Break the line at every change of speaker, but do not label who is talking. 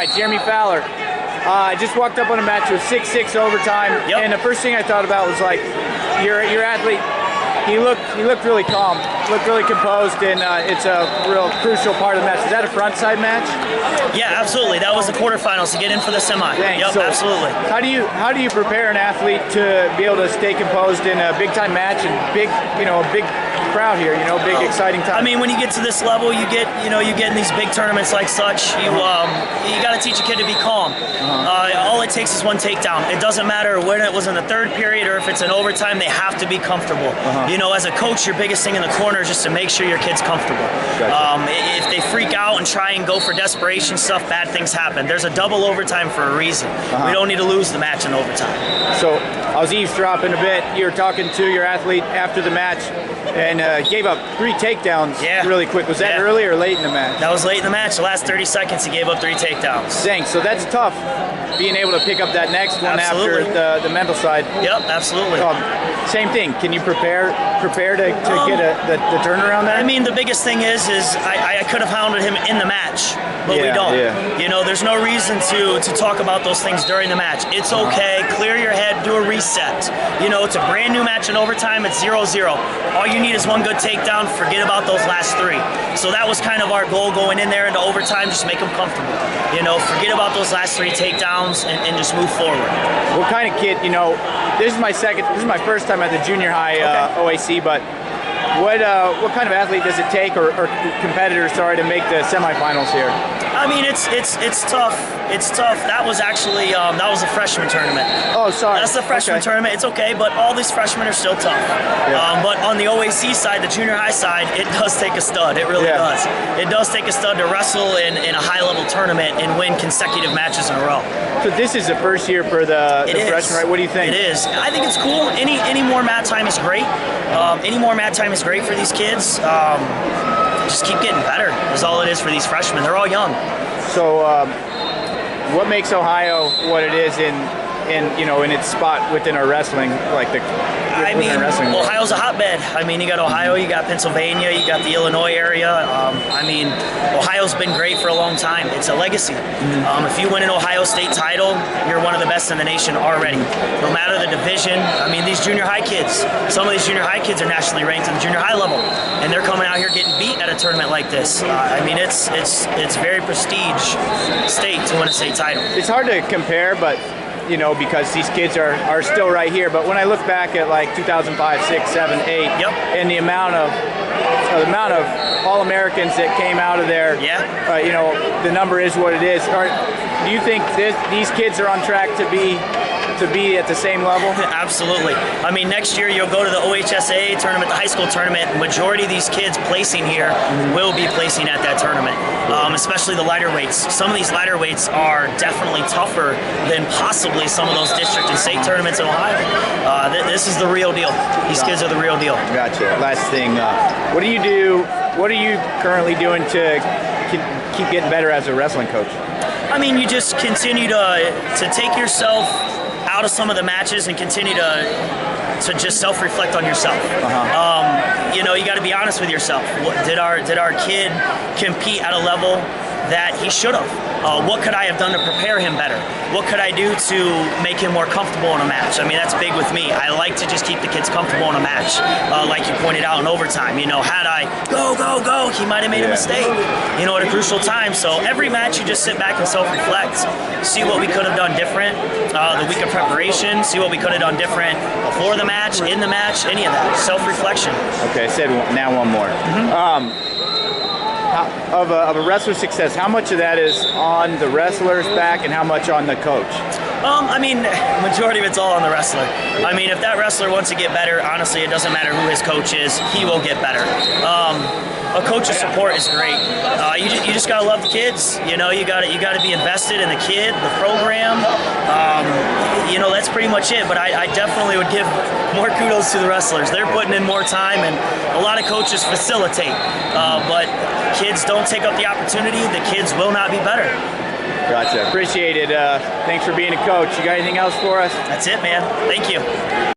right, Jeremy Fowler. I just walked up on a match with 6-6 overtime, and the first thing I thought about was like, your athlete. He looked really calm, looked really composed, and it's a real crucial part of the match. Is that a front side match?
Yeah, absolutely. That was the quarterfinals to get in for the semi.
Thanks.
Yep,
so
absolutely.
How do you prepare an athlete to be able to stay composed in a big time match and big crowd here, big exciting time?
I mean, when you get to this level, you get in these big tournaments like such, you got to teach a kid to be calm. All it takes is one takedown. It doesn't matter when it was in the third period or if it's in overtime, they have to be comfortable. As a coach, your biggest thing in the corner is just to make sure your kid's comfortable.
Gotcha.
If they freak out and try and go for desperation stuff, bad things happen. There's a double overtime for a reason. We don't need to lose the match in overtime.
So I was eavesdropping a bit. You were talking to your athlete after the match and gave up 3 takedowns really quick. Was that early or late in the match?
That was late in the match. The last 30 seconds, he gave up 3 takedowns.
Thanks. So that's tough, being able to pick up that next one after the mental side.
Yep, absolutely.
Same thing. Can you prepare to get the turnaround there?
I mean, the biggest thing is I could have hounded him in the match, but we don't. There's no reason to talk about those things during the match. It's okay. Clear your head. Do a reset. It's a brand new match in overtime. It's 0-0. All you need is one good takedown. Forget about those last 3. So that was kind of our goal going in there into overtime. Just make them comfortable. Forget about those last 3 takedowns and just move forward.
What kind of kid? This is my first time at the junior high OAC, but what kind of athlete does it take, or competitors, to make the semifinals here?
I mean, it's tough. It's tough. That was actually that was a freshman tournament.
Oh, sorry.
That's the freshman tournament. It's okay, but all these freshmen are still tough. But on the OAC side, the junior high side, it does take a stud. It really does. It does take a stud to wrestle in a high-level tournament and win consecutive matches in a row.
So this is the first year for the freshmen, right? What do you think?
It is. I think it's cool. Any more mat time is great. Any more mat time is great for these kids. Just keep getting better is all it is for these freshmen. They're all young.
So what makes Ohio what it is in its spot within our wrestling, wrestling?
Ohio's a hotbed. I mean, you got Ohio, you got Pennsylvania, you got the Illinois area. Ohio's been great for a long time. It's a legacy. If you win an Ohio State title, you're one of the best in the nation already. No matter the division. I mean, these junior high kids, some of these junior high kids are nationally ranked in the junior high level, and they're coming out here getting beat at a tournament like this. It's very prestige state to win a state title.
It's hard to compare, but because these kids are still right here. But when I look back at like 2005, 6, 7, 8, and the amount of All-Americans that came out of there, the number is what it is. Do you think these kids are on track to be at the same level?
Absolutely. I mean, next year you'll go to the OHSAA tournament, the high school tournament. The majority of these kids placing here will be placing at that tournament, especially the lighter weights. Some of these lighter weights are definitely tougher than possibly some of those district and state tournaments in Ohio. This is the real deal. These kids are the real deal.
Gotcha. Last thing, what do you do? What are you currently doing to keep getting better as a wrestling coach?
I mean, you just continue to take yourself out of some of the matches and continue to just self-reflect on yourself. You got to be honest with yourself. Did our kid compete at a level that he should have? What could I have done to prepare him better? What could I do to make him more comfortable in a match? I mean, that's big with me. I like to just keep the kids comfortable in a match, like you pointed out in overtime. Had I go, he might have made a mistake, at a crucial time. So every match you just sit back and self-reflect, see what we could have done different, the week of preparation, see what we could have done different before the match, in the match, any of that. Self-reflection.
Okay, I said now one more. Of a wrestler's success, how much of that is on the wrestler's back and how much on the coach?
Majority of it's all on the wrestler. I mean, if that wrestler wants to get better, honestly, it doesn't matter who his coach is, he will get better. A coach's support is great. You just gotta love the kids. You gotta be invested in the kid, the program. That's pretty much it. But I definitely would give more kudos to the wrestlers. They're putting in more time, and a lot of coaches facilitate. But kids don't take up the opportunity. The kids will not be better.
Gotcha. Appreciate it. Thanks for being a coach. You got anything else for us?
That's it, man. Thank you.